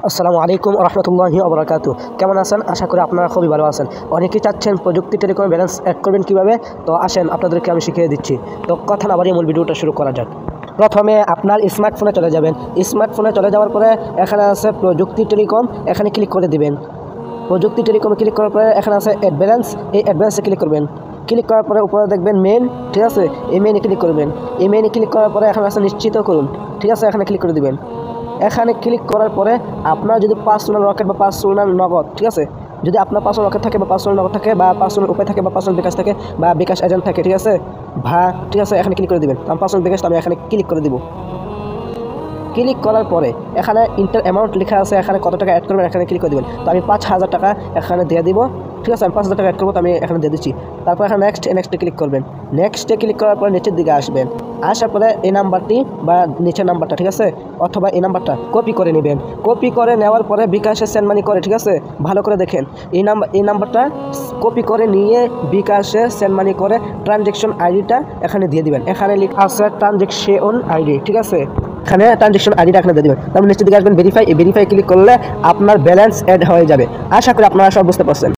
আসসালামু আলাইকুম রহমতুল্লাহি ওবরাকাতু। কেমন আছেন? আশা করি আপনারা খুবই ভালো আছেন। অনেকেই চাচ্ছেন প্রযুক্তি টেলিকম ব্যালেন্স অ্যাড করবেন কীভাবে। তো আসেন আপনাদেরকে আমি শিখিয়ে দিচ্ছি। তো কথা না বাড়িয়ে মূল ভিডিওটা শুরু করা যাক। প্রথমে আপনার স্মার্টফোনে চলে যাবেন। স্মার্টফোনে চলে যাওয়ার পরে এখানে আছে প্রযুক্তি টেলিকম, এখানে ক্লিক করে দিবেন। প্রযুক্তি টেলিকমে ক্লিক করার পরে এখানে আছে অ্যাড ব্যালেন্স, এই অ্যাড ব্যালেন্সে ক্লিক করবেন। ক্লিক করার পরে উপরে দেখবেন মেন, ঠিক আছে, এই মেনে ক্লিক করবেন। এই মেনে ক্লিক করার পরে এখানে আছে নিশ্চিত করুন, ঠিক আছে, এখানে ক্লিক করে দিবেন। এখানে ক্লিক করার পরে আপনার যদি পার্সোনাল রকেট বা পার্সোনাল নগদ, ঠিক আছে, যদি আপনার পার্সোনাল রকেট থাকে বা পার্সোনাল নগদ থাকে বা পার্সোনাল উপায় থাকে বা পার্সোনাল বিকাশ থাকে বা বিকাশ এজেন্ট থাকে, ঠিক আছে, ঠিক আছে, এখানে ক্লিক করে দিবেন। আমার পার্সোনাল বিকাশটা আমি এখানে ক্লিক করে দিব। ক্লিক করার পরে এখানে ইন্টার অ্যামাউন্ট লেখা আছে, এখানে কত টাকা অ্যাড করবেন এখানে ক্লিক করে দেবেন। তো আমি 5,000 টাকা এখানে দিয়ে দিব, ঠিক আছে, আমি 5,000 টাকা অ্যাড করবো, তো আমি এখানে দিয়ে দিচ্ছি। তারপর এখানে নেক্সটে ক্লিক করবেন। নেক্সটে ক্লিক করার পরে নিচের দিকে আসবেন। আসার পরে এই নাম্বারটি বা নিচের নাম্বারটা, ঠিক আছে, অথবা এই নাম্বারটা কপি করে নেবেন। কপি করে নেওয়ার পরে বিকাশে সেন্ড মানি করে, ঠিক আছে, ভালো করে দেখেন। এই নাম্বারটা কপি করে নিয়ে বিকাশে সেন্ড মানি করে ট্রানজ্যাকশন আইডিটা এখানে দিয়ে দিবেন। এখানে লেখা আছে ট্রানজ্যাকশন আইডি, ঠিক আছে, এখানে ট্রানজ্যাকশন আইডিটা এখানে দিয়ে দেবেন। তারপর নিচের দিকে আসবেন ভেরিফাই, এই ভেরিফাই ক্লিক করলে আপনার ব্যালেন্স অ্যাড হয়ে যাবে। আশা করি আপনারা সব বুঝতে পারছেন।